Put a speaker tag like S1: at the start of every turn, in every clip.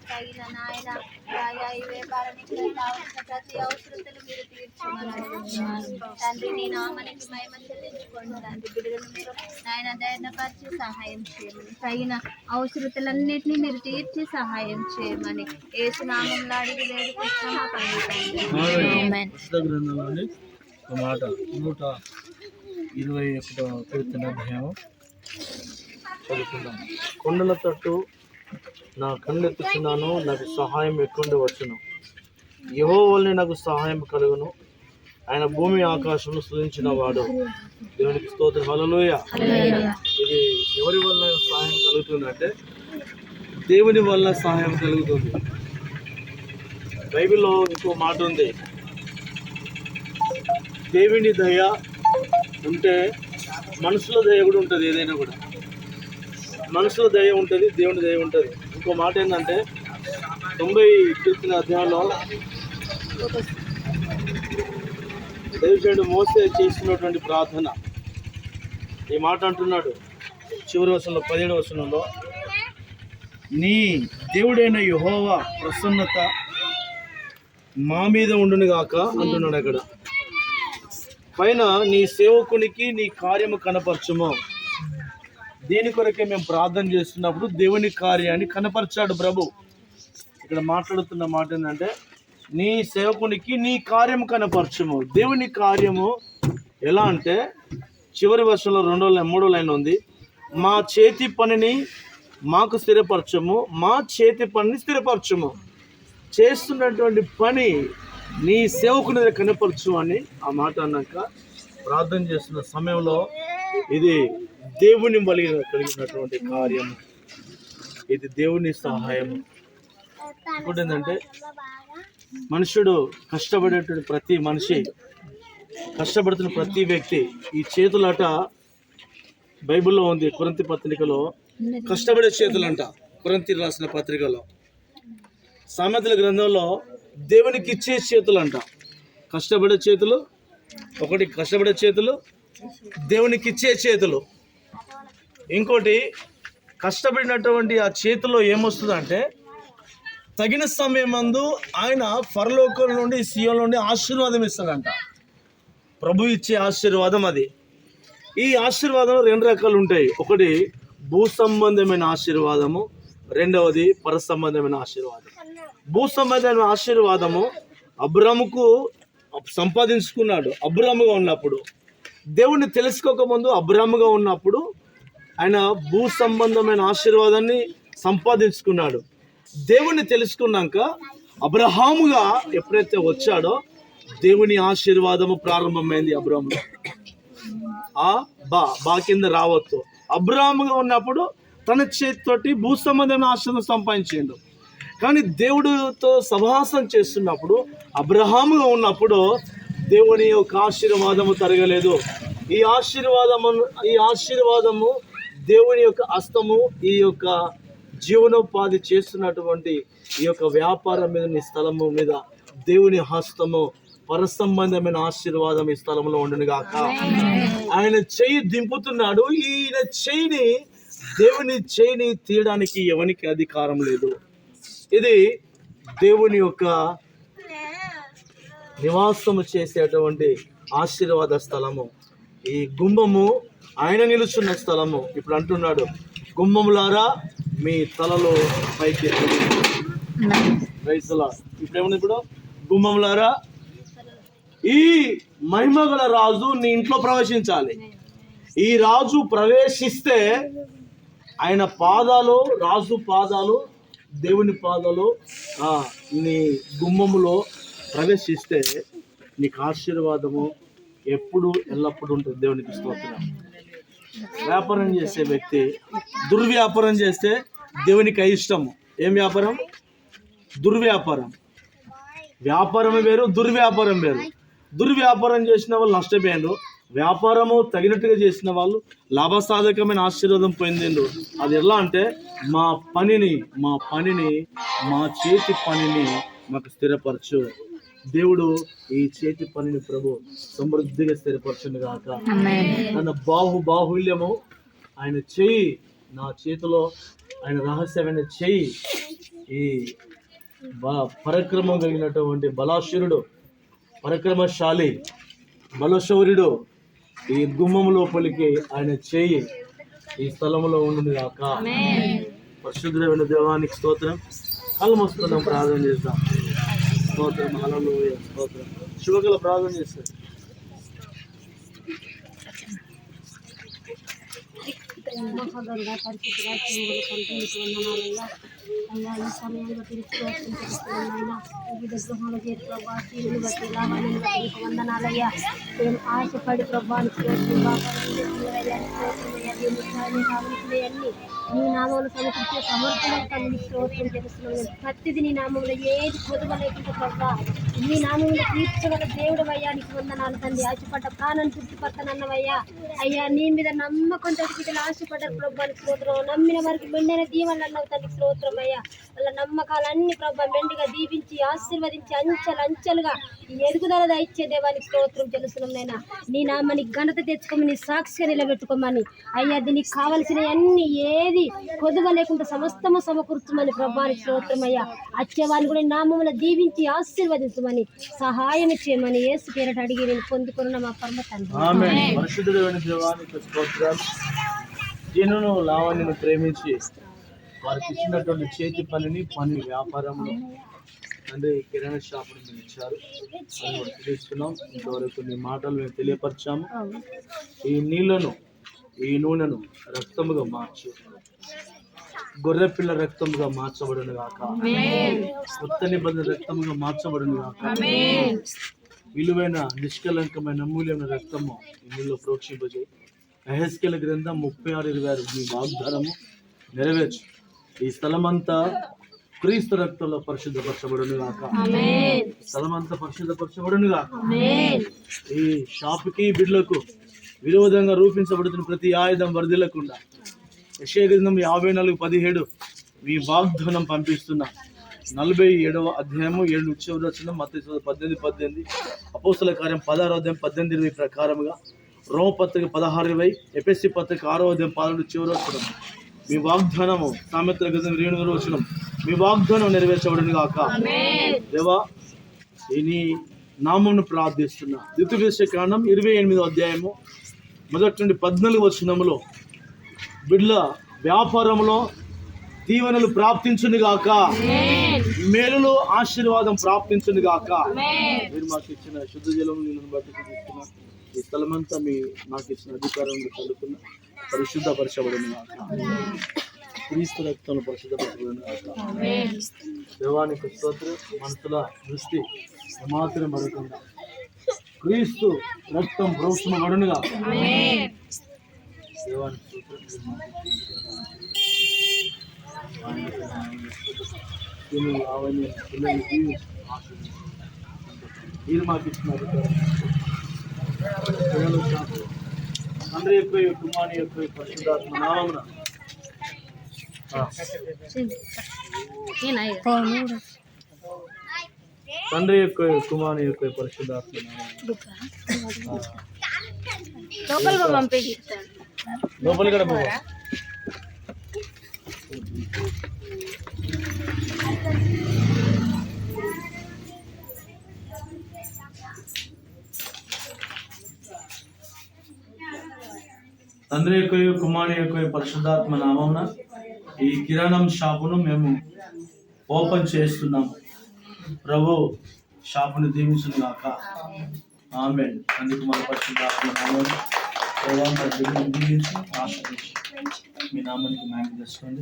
S1: తగిన నాయన రాయా ఈ వ్యాపారానికి కావాల్సిన ప్రతి అవసరతలు మీరు తీర్చమని తండ్రి నీ నామానికి మహిమ చెల్లించుకోండి తండ్రి బిడ్డలను మీరు నాయన ధైర్యపరిచి సహాయం చేయమని తగిన అవసరతలన్నింటినీ మీరు తీర్చి సహాయం చేయమని యేసు నామంలో అడిగి వేడుకుంటున్నాము
S2: గ్రంథంలోని ఒక మాట 121వ కీర్తన అధ్యాయం చదువుకుందాం. కొండల తట్టు నా కళ్ళెత్తుచున్నాను, నాకు సహాయం ఎక్కడి వచ్చును. యెహోవావలనే నాకు సహాయం కలుగును. ఆయన భూమి ఆకాశంలో సృజించిన వాడు. దేవునికి స్తోత్రం. హల్లెలూయా. ఇది ఎవరి వల్ల సహాయం కలుగుతుందంటే దేవుని వల్ల సహాయం కలుగుతుంది. బైబిల్లో ఇంకో మాట ఉంది, దేవుని దయ ఉంటే మనుషుల దయ కూడా ఉంటుంది. ఏదైనా కూడా మనుషుల దయ ఉంటుంది, దేవుని దయ ఉంటుంది. ఇంకో మాట ఏంటంటే 90 కీర్తన అధ్యాయంలో దైవజనుడు మోసే చేసినటువంటి ప్రార్థన ఈ మాట అంటున్నాడు. చివరి వచనంలో 17వ వచనంలో, నీ దేవుడైన యెహోవా ప్రసన్నత మా మీద ఉండును గాక అంటున్నాడు. అక్కడ పైన నీ సేవకునికి నీ కార్యము కనపరచుము. దీని కొరకే మేము ప్రార్థన చేస్తున్నప్పుడు దేవుని కార్యాన్ని కనపరిచాడు ప్రభు. ఇక్కడ మాట్లాడుతున్న మాట ఏంటంటే నీ సేవకునికి నీ కార్యము కనపరచుము. దేవుని కార్యము ఎలా అంటే చివరి వర్షంలో 3వ లైన్ ఉంది, మా చేతి పనిని మాకు స్థిరపరచము, మా చేతి పనిని స్థిరపరచము. చేస్తున్నటువంటి పని నీ సేవకుని కనపరచు అని ఆ మాట అన్నాక ప్రార్థన చేస్తున్న సమయంలో ఇది దేవుని కలిగినటువంటి కార్యము, ఇది దేవుని సహాయము. ఇంకోటి ఏంటంటే మనుషుడు కష్టపడేటువంటి ప్రతి మనిషి, కష్టపడుతున్న ప్రతి వ్యక్తి ఈ చేతులట బైబిల్లో ఉంది. కొరింథీ పత్రికలో కష్టపడే చేతులంట. కొరింథీ రాసిన పత్రికలో సామెతల గ్రంథంలో దేవునికి ఇచ్చే చేతులు అంట. కష్టపడే చేతులు ఒకటి, కష్టపడే చేతులు దేవునికి ఇచ్చే చేతులు. ఇంకోటి కష్టపడినటువంటి ఆ చేతిలో ఏమొస్తుందంటే తగిన సమయమందు ఆయన పరలోకం నుండి సీయోను నుండి ఆశీర్వాదం ఇస్తాడంట. ప్రభు ఇచ్చే ఆశీర్వాదం అది. ఈ ఆశీర్వాదంలో 2 రకాలు ఉంటాయి. ఒకటి భూ సంబంధమైన ఆశీర్వాదము, రెండవది పర సంబంధమైన ఆశీర్వాదం. భూ సంబంధమైన ఆశీర్వాదము అబ్రాముకు సంపాదించుకున్నాడు. అబ్రాముగా ఉన్నప్పుడు, దేవుణ్ణి తెలుసుకోకముందు అబ్రాముగా ఉన్నప్పుడు ఆయన భూ సంబంధమైన ఆశీర్వాదాన్ని సంపాదించుకున్నాడు. దేవుణ్ణి తెలుసుకున్నాక అబ్రహాముగా ఎప్పుడైతే వచ్చాడో దేవుని ఆశీర్వాదము ప్రారంభమైంది. అబ్రాముగా బా కింద రావద్దు. అబ్రాముగా ఉన్నప్పుడు తన చేతితోటి భూ సంబంధమైన ఆశీర్వాదం సంపాదించిండు. కానీ దేవుడితో సహవాసం చేస్తున్నప్పుడు అబ్రహాముగా ఉన్నప్పుడు దేవుని యొక్క ఆశీర్వాదము తరగలేదు. ఈ ఆశీర్వాదము దేవుని యొక్క హస్తము ఈ యొక్క జీవనోపాధి చేస్తున్నటువంటి ఈ యొక్క వ్యాపారం మీద, నీ స్థలము మీద దేవుని హస్తము పర సంబంధమైన ఆశీర్వాదం ఈ స్థలంలో ఉండును గాక. ఆయన చెయ్యి దింపుతున్నాడు. ఈయన చెయ్యిని, దేవుని చెయ్యిని తీయడానికి ఎవరికి అధికారం లేదు. ఇది దేవుని యొక్క నివాసము చేసేటువంటి ఆశీర్వాద స్థలము. ఈ గుమ్మము ఆయన నిలుచున్న స్థలము. ఇప్పుడు అంటున్నాడు, గుమ్మములారా మీ తలలో పైకి రైతులా. ఇప్పుడేమన్నా ఇప్పుడు గుమ్మములారా ఈ మహిమగల రాజు నీ ఇంట్లో ప్రవేశించాలి. ఈ రాజు ప్రవేశిస్తే ఆయన పాదాలు, రాజు పాదాలు, దేవుని పాదాలు నీ గుమ్మములో ప్రవేశిస్తే నీకు ఆశీర్వాదము ఎప్పుడు ఎల్లప్పుడూ ఉంటుంది. దేవునికి స్తోత్రం. వ్యాపారం చేసే వ్యక్తి దుర్వ్యాపారం చేస్తే దేవునికి అయిష్టము. ఏం వ్యాపారం? దుర్వ్యాపారం. వ్యాపారం వేరు, దుర్వ్యాపారం వేరు. దుర్వ్యాపారం చేసిన వాళ్ళు నష్టపోయారు, వ్యాపారము తగినట్టుగా చేసిన వాళ్ళు లాభసాధకమైన ఆశీర్వాదం పొందిండు. అది ఎలా అంటే మా చేతి పనిని మాకు స్థిరపరచు. దేవుడు ఈ చేతి పనిని ప్రభు సమృద్ధిగా స్థిరపరచును గాక. తన బాహుల్యము ఆయన చెయ్యి నా చేతిలో, ఆయన రహస్యమైన చెయ్యి ఈ పరాక్రమం కలిగినటువంటి బలాశురుడు, పరాక్రమశాలి, బలశౌర్యుడు ఈ గుమ్మం లోపలికి ఆయన చెయ్యి ఈ స్థలంలో ఉండును గాక. పరిశుద్ధమైన దేవానికి స్తోత్రం. కళ్ళమొస్తున్నాం, ప్రార్థన చేద్దాం. స్తోత్రం, హల్లెలూయా, స్తోత్రం. శుభకల ప్రార్థన చేస్తారు.
S3: మహాగంగా పరిస్థితిగా వందనాలయ్యా. అయ్యా ఈ సమయంలో తిరిగి వస్తున్నాయినా వివిధ గృహాల చేతి ప్రభా తీరుని బట్టి లాభాలను బట్టి వందనాలయ్యా. మేము ఆశపడి ప్రభానికి అన్ని నీ నామంలో సమర్పించే సమర్థన కలిగి స్తోత్రం తెలుస్తున్నాం. ప్రతిదీ నీ నామంలో ఏది కొదువ లేకుండా ప్రభా నీ నామంలో తీర్చగల దేవుడు అయ్యా, నీకు వందనాలు తండ్రి. ఆశపడ్డ ప్రాణాన్ని తృప్తిపడతానన్నవయ్యా. అయ్యా నీ మీద నమ్మకంతో బిడ్డలు ఆశపడ్డారు ప్రభానికి స్తోత్రం. నమ్మిన వారికి మెండైన దీవెనలు అన్నావు తండ్రి స్తోత్రం అయ్యా. వాళ్ళ నమ్మకాలన్నీ ప్రభా మెండుగా దీవించి ఆశీర్వదించి అంచెలుగా ఎదుగుదల ఇచ్చే దేవానికి స్తోత్రం తెలుస్తున్నాం. నైనా నీ నామానికి ఘనత తెచ్చుకోమని, నీ సాక్షిగా నిలబెట్టుకోమని అయ్యా. దీనికి కావలసిన అన్ని ఏది కొదువ లేకుండా సమస్తము సమకూర్చమని ప్రభానికి స్తోత్రం అయ్యా. వచ్చేవాళ్ళు కూడా నామమున దీవించి ఆశీర్వదించమని సహాయం చేయమని యేసు పేరట అడిగి నేను పొందుకున్న మా పరమ తండ్రి.
S2: ఆమేన్. పరిశుద్ధుడైన దేవానికి స్తోత్రాలు. దీనును లావణ్యను ప్రేమించి వారికి ఇచ్చినటువంటి చేతి పని వ్యాపారంలో అంటే కిరాణా షాపుని మేము ఇచ్చారు, అది తెలుస్తున్నాం. ఇంతవరకు కొన్ని మాటలు మేము తెలియపరిచాము. ఈ నీళ్లను, ఈ నూనెను రక్తముగా మార్చు, గొర్రెపిల్ల రక్తముగా మార్చబడును గాక. కొత్త నిబంధన రక్తముగా మార్చబడును గాక. విలువైన నిష్కలంకమైన అమూల్యమైన రక్తము ఇందులో ప్రోక్షింపజేయి. యెహెజ్కేలు గ్రంథం 36:26 మీ వాగ్దానము నెరవేర్చు. ఈ స్థలమంతా క్రీస్తు రక్తంలో పరిశుద్ధపరచబడును గాక. స్థలమంతా పరిశుద్ధపరచబడును గాక. ఈ షాపుకి బిడ్డలకు విరోధంగా రూపించబడుతున్న ప్రతి ఆయుధం వర్ధిల్లకుండా యెషయా గ్రంథం 54:17 మీ వాగ్దానం పంపిస్తున్నా. 47వ అధ్యాయము 7 చివరి వచనం, మత్తయి 18:18, అపోస్తల కార్యం 16:18 ప్రకారముగా, రోమపత్రిక 16:20, ఎఫెసీ పత్రిక 6:12 చివరి వచనం మీ వాగ్దానము, సామెతల గ్రంథం 8వ వచనం మీ వాగ్దానం నెరవేర్చబడును గాక. దేవా నీ నామమును ప్రార్థిస్తున్నా. ద్వితీయోపదేశకాండం 28వ అధ్యాయము 1 నుండి 14 వచనములో బిడ్డల వ్యాపారంలో దీవెనలు ప్రాప్తించును గాక, మేలులు ఆశీర్వాదం ప్రాప్తించును గాక. మీరు మాకు ఇచ్చిన శుద్ధ జలం నీళ్ళను బట్టి చూపిస్తున్నా. ఈ స్థలమంతా మాకు ఇచ్చిన అధికారంలో చదువుకున్న పరిశుద్ధపరచబడును గాక. క్రీస్తు రక్తంలో పరిశుద్ధపరచబడును గాక. దేవానికి స్తోత్రం. మనసుల దృష్టి ఏమాత్రం పడకుండా క్రీస్తు రక్తం ప్రోక్షింపబడును గాక. దేవానికి స్తోత్రం. మీరు మాకు ఇచ్చిన తండ్రి యొక్క కుమారుని యొక్క పరిశుద్ధాత్మ నామమున తండ్రి యొక్క కుమారుని యొక్క పరిశుద్ధాత్మ లోపలి కూడా పోవా. తండ్రి యొక్క కుమారుని యొక్క పరిశుద్ధాత్మ నామమున ఈ కిరాణం షాపును మేము ఓపెన్ చేస్తున్నాము. ప్రభు షాపును దీవించును గాక. ఆమేన్. అందుకు మన పరిశుద్ధాత్మ నామమున దీవించి ఆశీర్వదించి మీ నామానికి మహిమ తెచ్చుకోండి.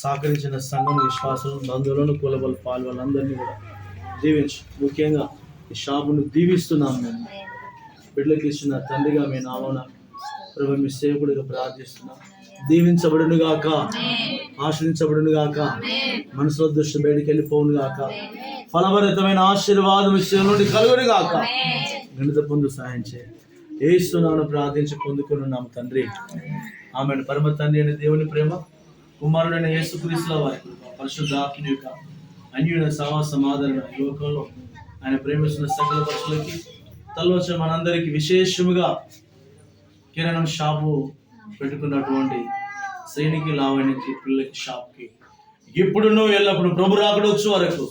S2: సహకరించిన సంఘం, విశ్వాసులు, బంధువులను, కులబల పాలు వాళ్ళందరినీ కూడా దీవించు. ముఖ్యంగా ఈ షాపును దీవిస్తున్నాము. మేము బిడ్డలకు ఇచ్చిన తండ్రిగా మీ నామమున ప్రభు మీ సేవకుడిగా ప్రార్థిస్తున్నాం. దీవించబడును గాక, ఆశ్రయించబడును గాక, మనసులో దృష్టి బయటికి వెళ్ళిపోవును గాక, ఫలభరితమైన ఆశీర్వాదం విషయం నుండి కలుగును గాక. గణిత పొందు సహాయం చేయండి. యేసునామమున ప్రార్థించి పొందుకొనున్నాము తండ్రి. ఆమేన్. పరమ తండ్రి అయిన దేవుని ప్రేమ, కుమారుడైన యేసుక్రీస్తుల వారి కృప, పరిశుద్ధాత్మ యొక్క అన్యోన్య సమాధాన లోకంలో ఆయన ప్రేమిస్తున్న సకల పక్షులకి తల్లోచ మనందరికీ విశేషముగా కిరణం షాపు పెట్టుకున్నటువంటి శ్రేణికి లావణ్యకి పిల్లకి షాప్కి ఇప్పుడును ఎల్లప్పుడు ప్రభు రాకడొచ్చు వరకు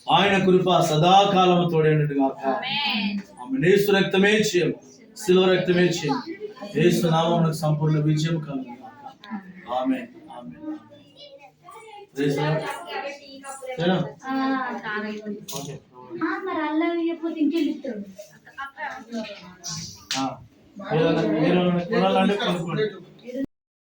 S2: ఆయన కృప సదాకాలము తోడేండును గాక. ఆమె యేసు రక్తమే చేయం, శిలువ రక్తమే చేయం, యేసు నామమునకు సంపూర్ణ విజయం కలుగును గాక. ఆమేన్. ఆమేన్. Praise lord. సరేనా? ఓకే.
S3: మరి అల్లం ఇవ్వకపోతే ఇంకెళ్ళి ఇస్తాడు.
S2: మీరు కొనాలంటే కొనుక్కోండి.